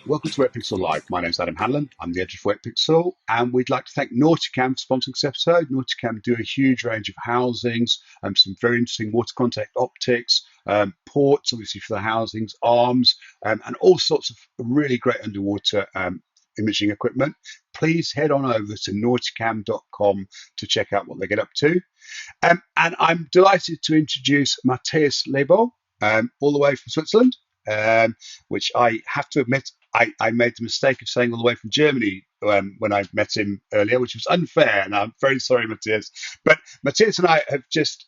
Welcome to Wetpixel Live. My name is Adam Hanlon. I'm the editor of Wetpixel, and we'd like to thank Nauticam for sponsoring this episode. Nauticam do a huge range of housings, some very interesting water contact optics, ports, obviously for the housings, arms, and all sorts of really great underwater imaging equipment. Please head on over to nauticam.com to check out what they get up to. And I'm delighted to introduce Matthias Lebo, all the way from Switzerland, which I have to admit, I made the mistake of saying all the way from Germany when I met him earlier, which was unfair, and I'm very sorry, Matthias. But Matthias and I have just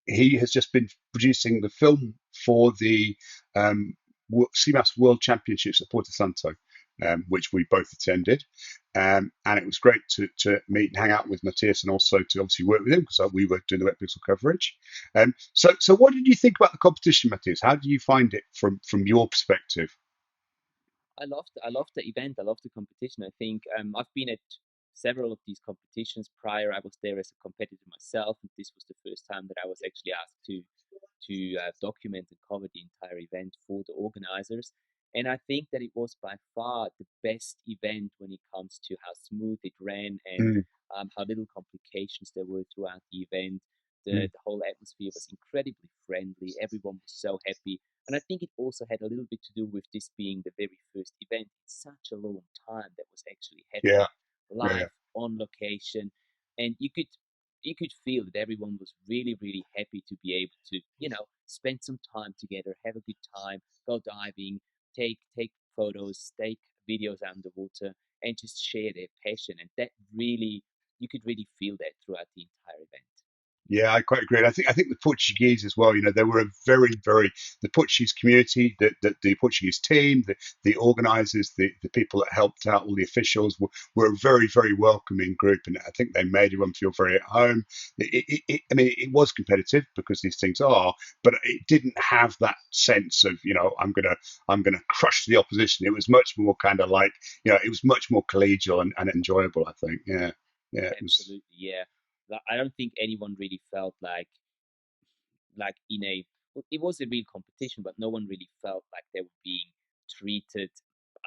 he has just been producing the film for the CMAS World Championships at Porto Santo, which we both attended. And it was great to meet and hang out with Matthias, and also to obviously work with him because we were doing the Wetpixel coverage. So what did you think about the competition, Matthias? How did you find it from your perspective? I loved the event. I loved the competition. I think I've been at several of these competitions prior. I was there as a competitor myself, and this was the first time that I was actually asked to document and cover the entire event for the organizers. And I think that it was by far the best event when it comes to how smooth it ran and how little complications there were throughout the event. The whole atmosphere was incredibly friendly. Everyone was so happy. And I think it also had a little bit to do with this being the very first event in such a long time that was actually happening live on location. And you could feel that everyone was really, really happy to be able to, spend some time together, have a good time, go diving, take photos, take videos underwater, and just share their passion. And that really, you could really feel that throughout the entire event. Yeah, I quite agree. I think the Portuguese as well. They were a very the Portuguese community, the Portuguese team, the organisers, the people that helped out, all the officials were a very welcoming group, and I think they made everyone feel very at home. I mean, it was competitive because these things are, but it didn't have that sense of I'm gonna crush the opposition. It was much more kind of like it was much more collegial and enjoyable. I think. Yeah, it was. Absolutely, yeah. I don't think anyone really felt like in a well, it was a real competition, but no one really felt like they were being treated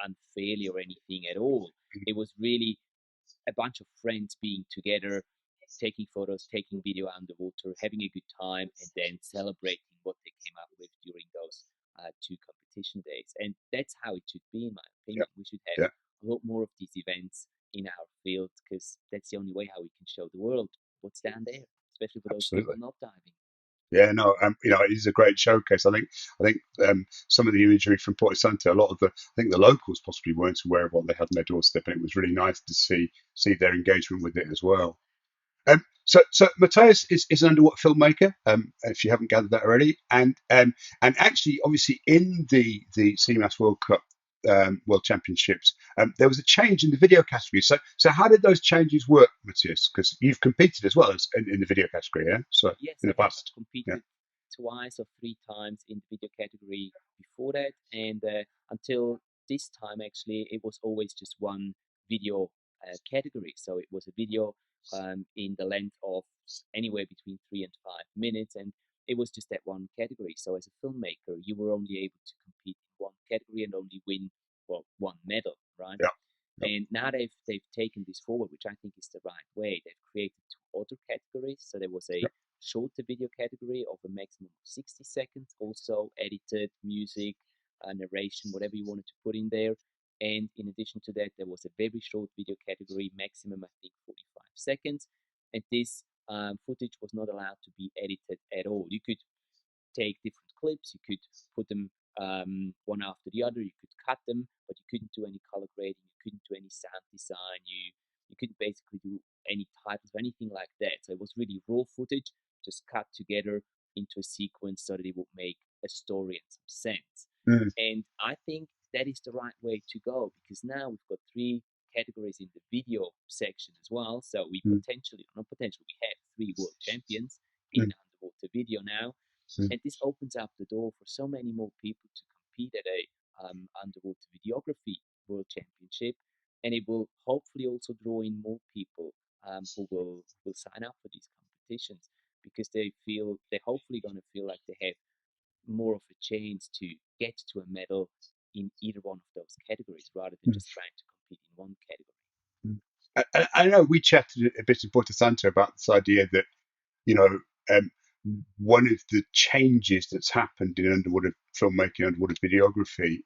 unfairly or anything at all. It was really a bunch of friends being together, taking photos, taking video underwater, having a good time, and then celebrating what they came up with during those two competition days. And that's how it should be, in my Yeah, opinion. We should have yeah, a lot more of these events in our field because that's the only way how we can show the world what's down there, especially for those absolutely. people not diving. Yeah, no, it is a great showcase. I think some of the imagery from Porto Santo, a lot of I think the locals possibly weren't aware of what they had on their doorstep, and it was really nice to see their engagement with it as well. So Matthias is an underwater filmmaker, if you haven't gathered that already, and actually, obviously, in the CMAS World Cup World Championships, there was a change in the video category. So how did those changes work, Matthias? Because you've competed as well as in the video category, yeah. So Yes, in I the have. I've past, yeah, competed twice or three times in the video category before that, and until this time, actually, it was always just one video category. So it was a video in the length of anywhere between 3 and 5 minutes, and it was just that one category. So as a filmmaker, you were only able to compete in one category and only win, well, one medal, right? yeah, yeah, And now they've taken this forward, which I think is the right way. They've created two other categories. So there was a yeah. shorter video category of a maximum of 60 seconds, also edited music, narration, whatever you wanted to put in there. And in addition to that, there was a very short video category, maximum, I think, 45 seconds. And this footage was not allowed to be edited at all. You could take different clips, you could put them one after the other, you could cut them, but you couldn't do any color grading, you couldn't do any sound design, you couldn't basically do any titles or anything like that. So it was really raw footage, just cut together into a sequence so that it would make a story and some sense. Mm, And I think that is the right way to go because now we've got three categories in the video section as well. So we mm, we have three world champions in mm, underwater video now, mm. and this opens up the door for so many more people to compete at a underwater videography world championship, and it will hopefully also draw in more people who will sign up for these competitions because they're hopefully going to feel like they have more of a chance to get to a medal in either one of those categories rather than Mm. just trying to compete in one category. Mm. I know we chatted a bit in Porto Santo about this idea that, you know, um, one of the changes that's happened in underwater filmmaking, underwater videography,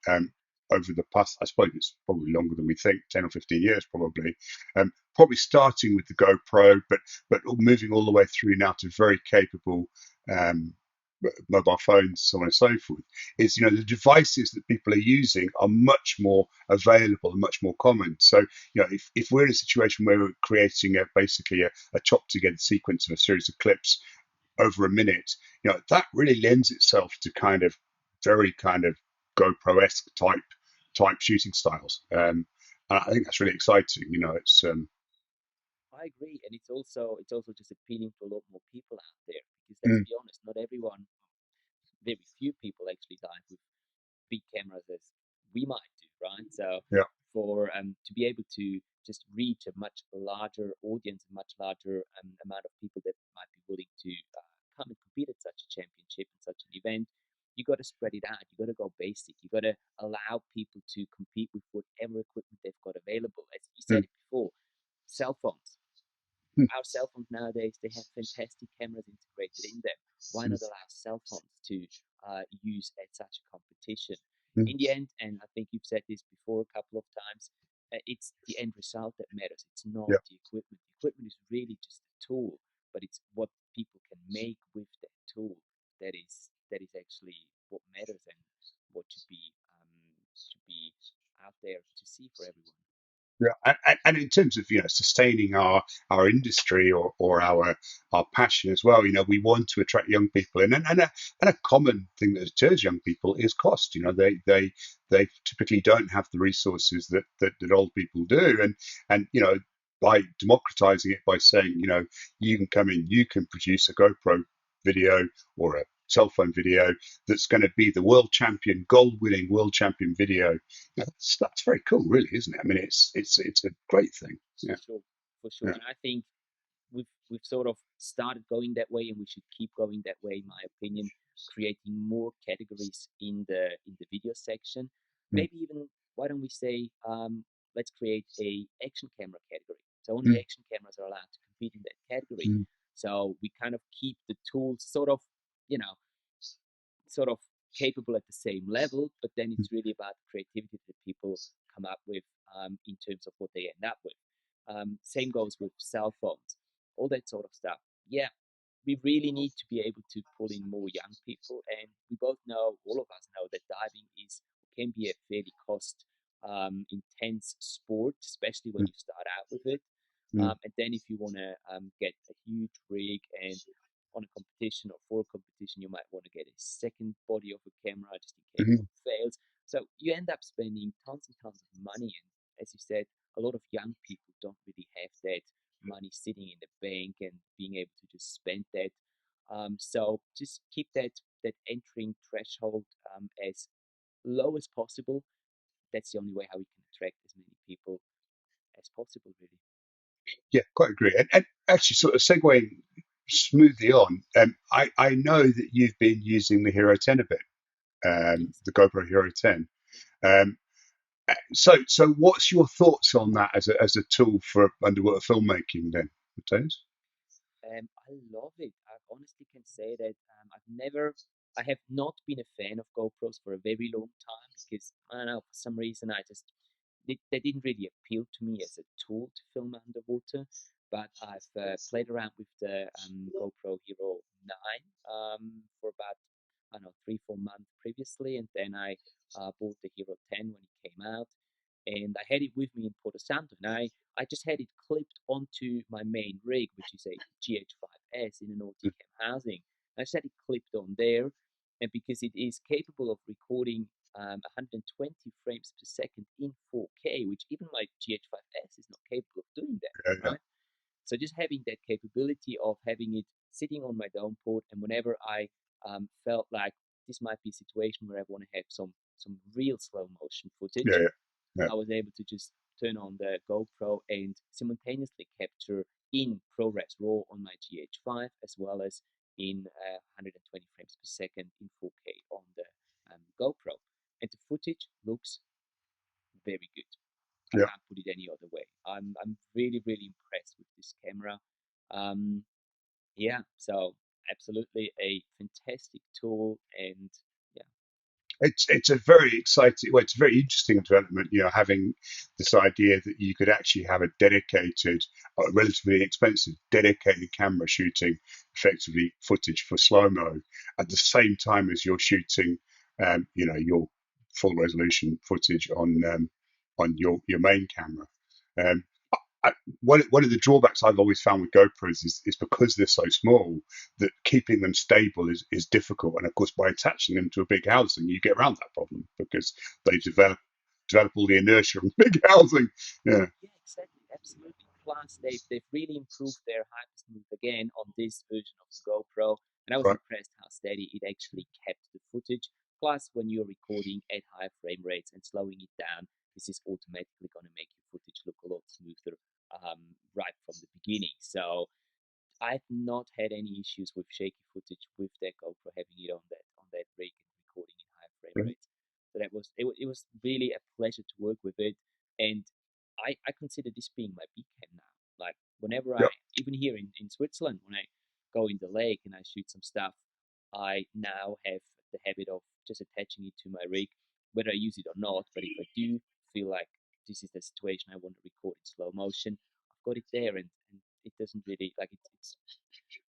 over the past, I suppose it's probably longer than we think, 10 or 15 years probably, probably starting with the GoPro, but moving all the way through now to very capable um, mobile phones, so on and so forth, is, you know, the devices that people are using are much more available and much more common. So, you know, if we're in a situation where we're creating basically a chopped together sequence of a series of clips over a minute, you know, that really lends itself to kind of very kind of GoPro-esque type shooting styles. And I think that's really exciting. You know, it's I agree, and it's also just appealing to a lot more people out there because let's mm, be honest, not everyone, very few people actually dive with big cameras as we might do, right? So yeah, for to be able to just reach a much larger audience, a much larger amount of people that might be willing to come and compete at such a championship and such an event, you got to spread it out. You got to go basic. You got to allow people to compete with whatever equipment they've got available. As you said mm, it before, cell phones. mm, Our cell phones nowadays, they have fantastic cameras integrated in them. Why mm, not allow cell phones to use at such a competition? mm, In the end, and I think you've said this before a couple of times, it's the end result that matters. It's not yeah. the equipment. The equipment is really just a tool, but it's what people can make with that tool that is actually what matters and what should be out there to see for everyone. Yeah, and in terms of, you know, sustaining our industry or our passion as well, you know, we want to attract young people, and a common thing that deters young people is cost. You know, they typically don't have the resources that old people do, and you know, by democratizing it, by saying, you know, you can come in, you can produce a GoPro video or a cell phone video that's going to be the world champion, gold winning world champion video. That's very cool, really, isn't it? I mean, it's a great thing. For Yeah, sure, for sure. yeah, And I think we've sort of started going that way, and we should keep going that way, in my opinion. Creating more categories in the video section. mm, Maybe even why don't we say let's create a action camera category. So only mm, action cameras are allowed to compete in that category. mm, So we kind of keep the tools sort of capable at the same level, but then mm, it's really about the creativity that people come up with in terms of what they end up with. Same goes with cell phones, all that sort of stuff. Yeah, we really need to be able to pull in more young people, and we both know, all of us know, that diving can be a fairly cost intense sport, especially when mm, you start out with it. mm, And then if you want to get a huge rig and on a competition or for a competition, you might want to get a second body of a camera just in case mm. one fails. So you end up spending tons and tons of money. And as you said, a lot of young people don't really have that money sitting in the bank and being able to just spend that. So just keep that entering threshold as low as possible. That's the only way how we can attract as many people as possible, really. Yeah, quite agree. And actually, sort of segueing smoothly on, I know that you've been using the Hero 10 a bit, Yes. the GoPro Hero 10. Um, so what's your thoughts on that as a tool for underwater filmmaking then, Matthias? I love it. I honestly can say that I have not been a fan of GoPros for a very long time because I don't know, for some reason they didn't really appeal to me as a tool to film underwater. But I've played around with the GoPro Hero 9 for about, I don't know, 3, 4 months previously, and then I bought the Hero 10 when it came out, and I had it with me in Porto Santo. And I just had it clipped onto my main rig, which is a GH5S in an Mm, Nauticam housing. I just had it clipped on there, and because it is capable of recording 120 frames per second in 4K, which even my GH5S is not capable of doing yeah, that, yeah, right? So just having that capability of having it sitting on my dome port, and whenever I felt like this might be a situation where I want to have some real slow motion yeah, footage, yeah, yeah. I was able to just turn on the GoPro and simultaneously capture in ProRes RAW on my GH5 as well as in 120 frames per second in 4K on the GoPro, and the footage looks very good. I Yeah. can't put it any other way. I'm really really impressed with this camera. Um, yeah, so absolutely a fantastic tool, and yeah, It's a very exciting, well, it's a very interesting development, having this idea that you could actually have a dedicated, relatively inexpensive, dedicated camera shooting effectively footage for slow-mo at the same time as you're shooting, your full resolution footage on your main camera. Um, I, one of the drawbacks I've always found with GoPros is because they're so small that keeping them stable is difficult. And of course, by attaching them to a big housing, you get around that problem because they develop all the inertia from big housing. Yeah, yeah, exactly, absolutely. Plus, they've really improved their hypersmooth again on this version of the GoPro, and I was right. impressed how steady it actually kept the footage. Plus, when you're recording at high frame rates and slowing it down, this is automatically going to make your footage look a lot smoother right from the beginning. So I've not had any issues with shaky footage with that GoPro, having it on that rig and recording in high frame Right. rates. So it was really a pleasure to work with it, and I consider this being my big cam now. Like whenever Yeah, even here in Switzerland, when I go in the lake and I shoot some stuff, I now have the habit of just attaching it to my rig, whether I use it or not. But if I do feel like this is the situation I want to record in slow motion, I've got it there, and it doesn't really like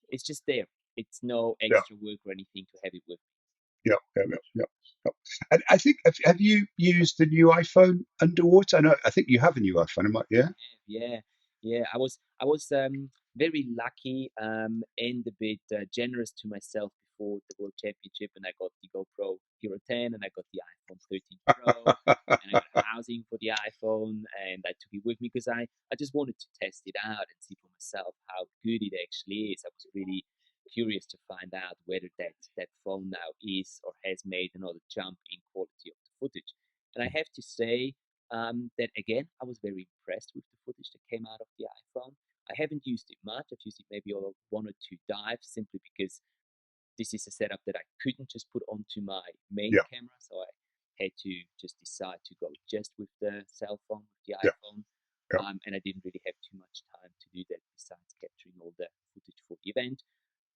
it's just there. It's no yeah, extra work or anything to have it with. yeah. And I think have you used the new iPhone underwater? I think you have a new iPhone. Yeah, Yeah, yeah. I was very lucky and a bit generous to myself before the World Championship, and I got the GoPro Hero 10, and I got the iPhone 13 Pro, and I got a housing for the iPhone, and I took it with me because I just wanted to test it out and see for myself how good it actually is. I was really curious to find out whether that phone now is or has made another jump in quality of the footage. And I have to say that again, I was very impressed with the footage that came out of the iPhone. I haven't used it much. I've used it maybe on one or two dives simply because this is a setup that I couldn't just put onto my main yeah, camera. So I had to just decide to go just with the cell phone, with the yeah, iPhone. yeah, And I didn't really have too much time to do that besides capturing all the footage for the event.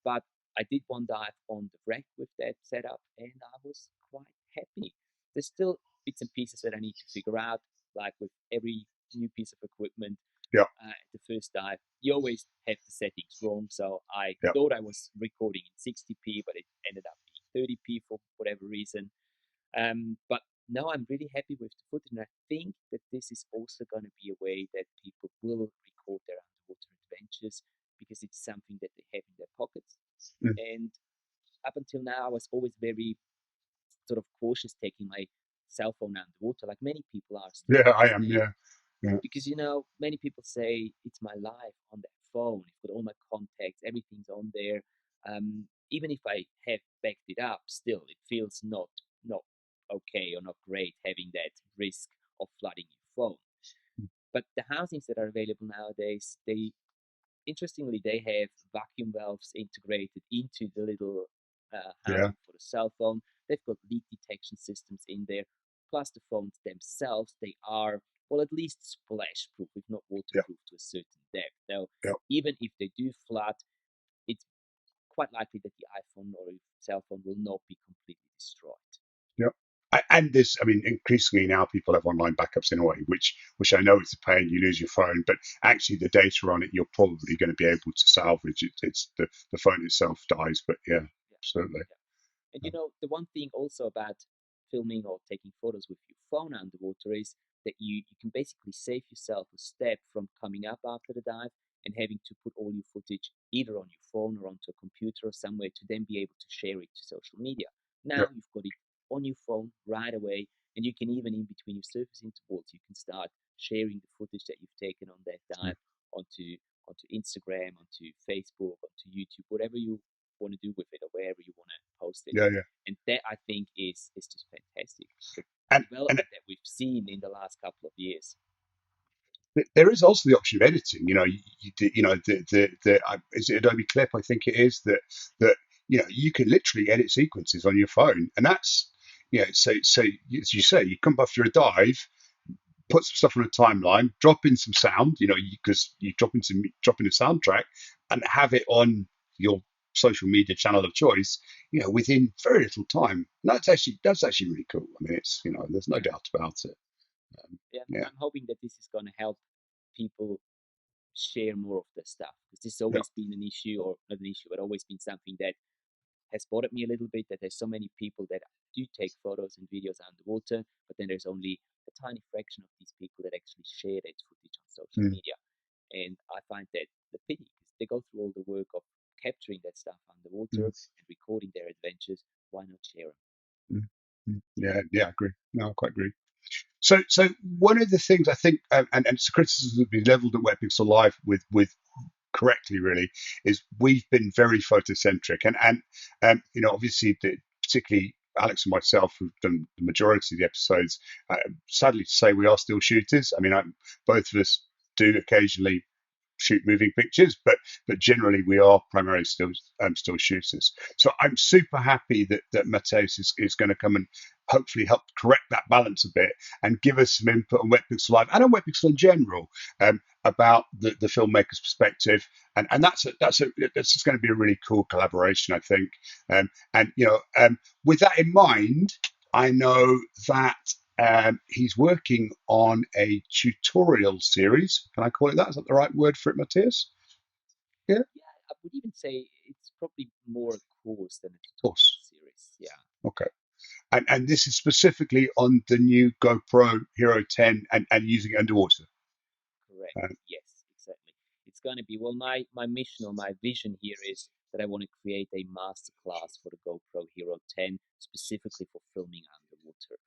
But I did one dive on the wreck with that setup, and I was quite happy. There's still bits and pieces that I need to figure out, like with every new piece of equipment. yeah, At the first dive, you always have the settings wrong. So I yeah. thought I was recording in 60p, but it ended up being 30p for whatever reason. But no, I'm really happy with the footage, and I think that this is also going to be a way that people will record their underwater adventures because it's something that they have in their pockets. Mm. And up until now, I was always very sort of cautious taking my cell phone underwater, like many people are still Yeah, to I this am. day. Yeah, yeah, Because, many people say it's my life on that phone. I've got all my contacts, everything's on there. Even if I have backed it up, still, it feels not okay or not great having that risk of flooding your phone. But the housings that are available nowadays, interestingly, they have vacuum valves integrated into the little yeah, housing for the cell phone. They've got leak detection systems in there. Plus, the phones themselves, they are, well, at least splash proof, if not yeah, waterproof to a certain depth. Now, yeah, even if they do flood, it's quite likely that the iPhone or cell phone will not be completely destroyed. yeah. And there's, I mean, increasingly now people have online backups in a way, which I know it's a pain. You lose your phone, but actually the data on it, you're probably going to be able to salvage. It's the phone itself dies, but yeah, Yeah, absolutely. yeah. And the one thing also about filming or taking photos with your phone underwater is that you can basically save yourself a step from coming up after the dive and having to put all your footage either on your phone or onto a computer or somewhere to then be able to share it to social media. Yeah, Now you've got it on your phone right away, and you can even in between your surface intervals, you can start sharing the footage that you've taken on that yeah, dive onto Instagram, onto Facebook, onto YouTube, whatever you want to do with it or wherever you want to post it. yeah, yeah. And that I think is just fantastic. The And development that we've seen in the last couple of years. there is also the option of editing. Is it Adobe Clip? I think it is that you can literally edit sequences on your phone, and that's so as you say, you come after a dive, put some stuff on a timeline, drop in some sound, because you drop in a soundtrack, and have it on your social media channel of choice, within very little time. And that's actually really cool. I mean, it's there's no Yeah, doubt about it. yeah. Yeah, I'm hoping that this is going to help people share more of the stuff, because this has yeah, always been an issue, or not an issue, but always been something that has bothered me a little bit, that there's so many people that do take photos and videos underwater, but then there's only a tiny fraction of these people that actually share that footage on social mm, media. And I find that the pity, because they go through all the work of capturing that stuff underwater mm, and recording their adventures. Why not share them? mm, yeah, yeah. I agree. No, I quite agree. So one of the things I think, and it's a criticism that be levelled at Wetpixel Live with correctly really, is we've been very photocentric, and obviously particularly Alex and myself who've done the majority of the episodes, sadly to say we are still shooters. I mean, both of us do occasionally shoot moving pictures, but generally we are primarily still shooters. So I'm super happy that Matthias is going to come and hopefully help correct that balance a bit and give us some input on Wetpixel Live and on Wetpixel in general, about the filmmaker's perspective, and that's just going to be a really cool collaboration, I think. And with that in mind, I know that he's working on a tutorial series. Can I call it that? Is that the right word for it, Matthias? Yeah, of Yeah, I would even say it's probably more a course than a tutorial course. series. Yeah, Okay. And this is specifically on the new GoPro Hero 10 and using it underwater. correct. Um, Yes, exactly. It's going to be, well, my mission or my vision here is that I want to create a masterclass for the GoPro Hero 10 specifically for filming underwater.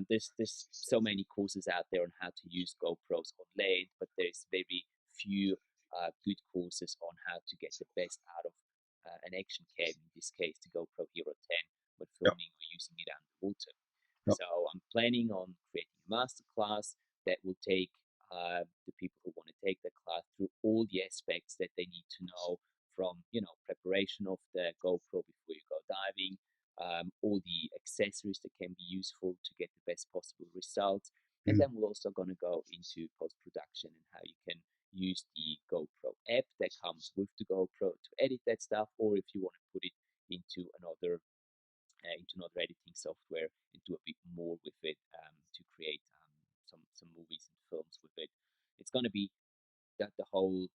There's so many courses out there on how to use GoPros on land, but there's very few good courses on how to get the best out of an action cam, in this case the GoPro Hero 10, when yeah, filming or using it underwater. yeah, So I'm planning on creating a masterclass that will take the people who want to take the class through all the aspects that they need to know, from preparation of the GoPro before you go diving, all the accessories that can be useful to get the best possible results, and mm, then we're also going to go into post production and how you can use the GoPro app that comes with the GoPro to edit that stuff, or if you want to put it into another editing software and do a bit more with it, to create some movies and films with it. It's going to be the whole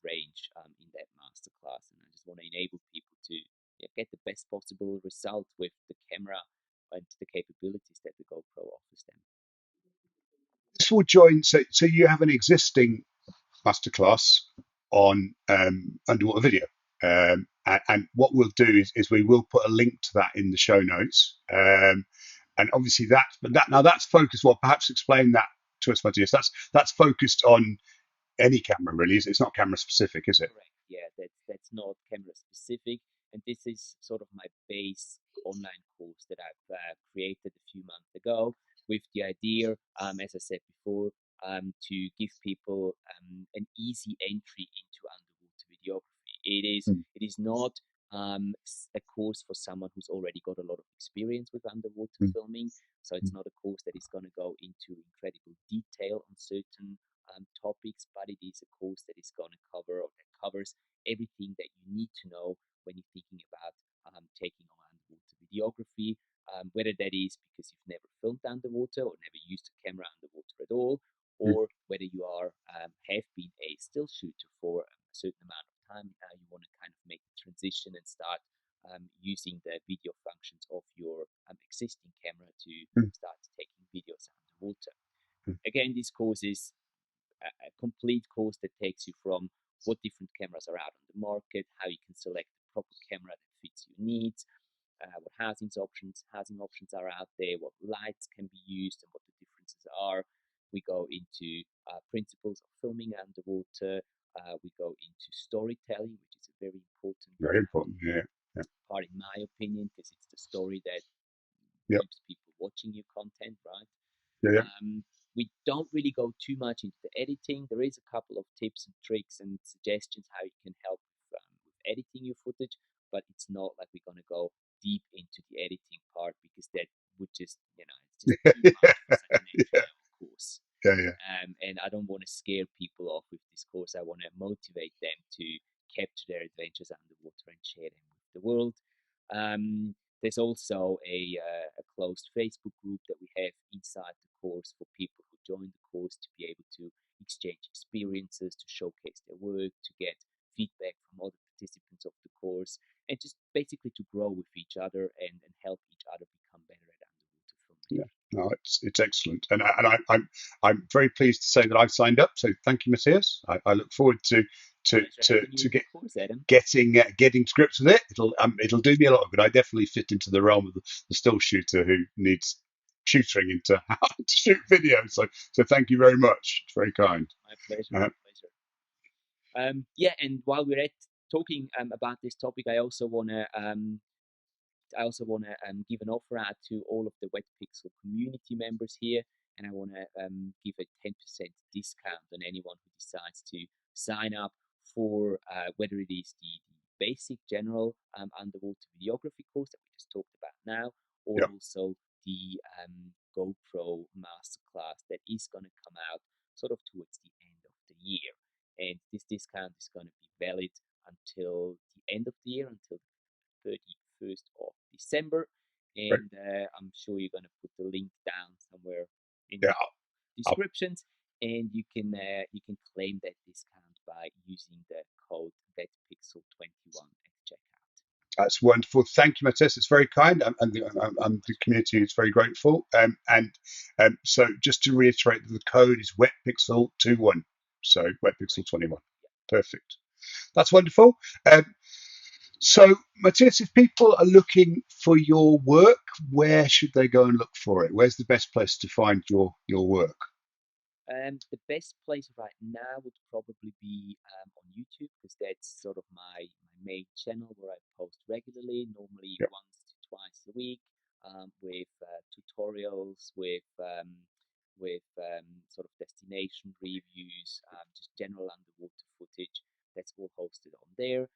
range in that masterclass, and I just want to enable people to get the best possible result with the camera and the capabilities that the GoPro offers them. this will join. So you have an existing masterclass on underwater video. And what we'll do is we will put a link to that in the show notes. And obviously that's focused. Well, perhaps explain that to us, Matthias. That's focused on any camera, really. It's not camera specific, is it? Correct. Yeah, that's not camera specific, and this is sort of my base online course that I've created a few months ago, with the idea, as I said before, to give people an easy entry into underwater videography. Mm, It is not a course for someone who's already got a lot of experience with underwater mm, filming. So it's mm, not a course that is going to go into incredible detail on certain topics, but it is a course that is going to cover, or that covers everything that you need to know when you're thinking about taking on underwater videography, whether that is because you've never filmed underwater or never used a camera underwater at all, mm, or whether you have been a still shooter for a certain amount of time. You want to kind of make the transition and start using the video functions of your existing camera to mm, start taking videos underwater. mm, Again, this course is a complete course that takes you from what different cameras are out on the market, how you can select the proper camera that fits your needs, what housing options are out there, what lights can be used, and what the differences are. We go into principles of filming underwater. We go into storytelling, which is a very important very important. Yeah. Yeah. part, in my opinion, because it's the story that Yeah. keeps people watching your content, right? Yeah. Yeah. Um, we don't really go too much into the editing. There is a couple of tips and tricks and suggestions how you can help with editing your footage, but it's not like we're going to go deep into the editing part, because that would just, it's just too much for such an entry level course. And I don't want to scare people off with this course. I want to motivate them to capture their adventures underwater and share them with the world. There's also a closed Facebook group that we have inside the course for people who join the course to be able to exchange experiences, to showcase their work, to get feedback from other participants of the course, and just basically to grow with each other and help each other become better at underwater filmmaking. Yeah, no, it's excellent, and I'm very pleased to say that I've signed up. So thank you, Matthias. I look forward to getting to grips with it. It'll do me a lot of good. I definitely fit into the realm of the still shooter who needs tutoring into how to shoot video. So thank you very much. It's very kind. My pleasure. My pleasure. Yeah, and while we're talking about this topic, I also want to give an offer out to all of the Wetpixel community members here, and I want to give a 10% discount on anyone who decides to sign up for whether it is the basic general underwater videography course that we just talked about now, or also the GoPro masterclass that is going to come out sort of towards the end of the year. And this discount is going to be valid until the end of the year, until the 31st of December. And I'm sure you're going to put the link down somewhere in the descriptions, and you can claim that discount by using the code Wetpixel21 at checkout. That's wonderful. Thank you, Matthias. It's very kind, and the community is very grateful. So just to reiterate, the code is Wetpixel21. So Wetpixel21. Perfect. That's wonderful. So, Matthias, if people are looking for your work, where should they go and look for it? Where's the best place to find your work? The best place right now would probably be on YouTube, because that's sort of my main channel where I post regularly, normally once to twice a week, with tutorials, with sort of destination reviews, just general underwater footage. That's all hosted on there.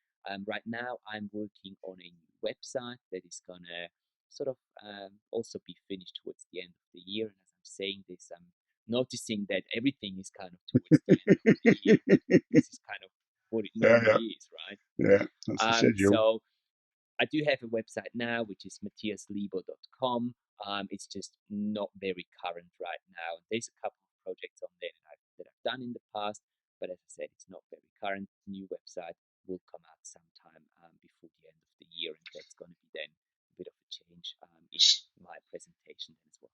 Right now, I'm working on a new website that is gonna sort of also be finished towards the end of the year. And as I'm saying this, I'm noticing that everything is kind of towards the end of the year. This is kind of what it normally is, right? Yeah, that's the schedule. So I do have a website now, which is matthiaslebo.com. It's just not very current right now. There's a couple of projects on there that I've done in the past, but as I said, it's not very current. The new website will come out sometime before the end of the year, and that's going to be then a bit of a change in my presentation as well.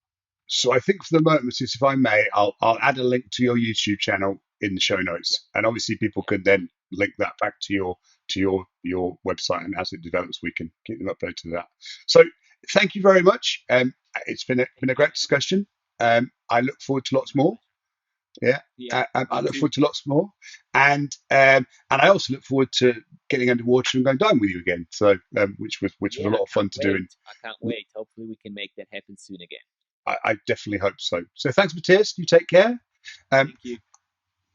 So I think for the moment, if I may, I'll add a link to your YouTube channel in the show notes, and obviously people could then link that back to your website, and as it develops, we can keep them updated to that. So thank you very much. It's been a great discussion. I look forward to lots more. I look forward to lots more, and I also look forward to getting underwater and going diving with you again. So which was a lot of fun to do. I can't wait. Hopefully, we can make that happen soon again. I definitely hope so. So thanks, Matthias. You take care. Thank you.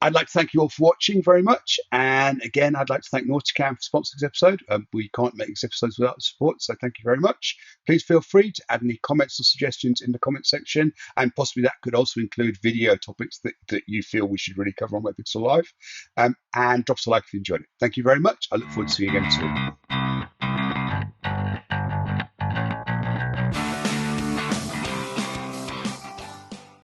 I'd like to thank you all for watching very much. And again, I'd like to thank Nauticam for sponsoring this episode. We can't make these episodes without the support, so thank you very much. Please feel free to add any comments or suggestions in the comment section, and possibly that could also include video topics that you feel we should really cover on Wetpixel Live. And drop us a like if you enjoyed it. Thank you very much. I look forward to seeing you again soon.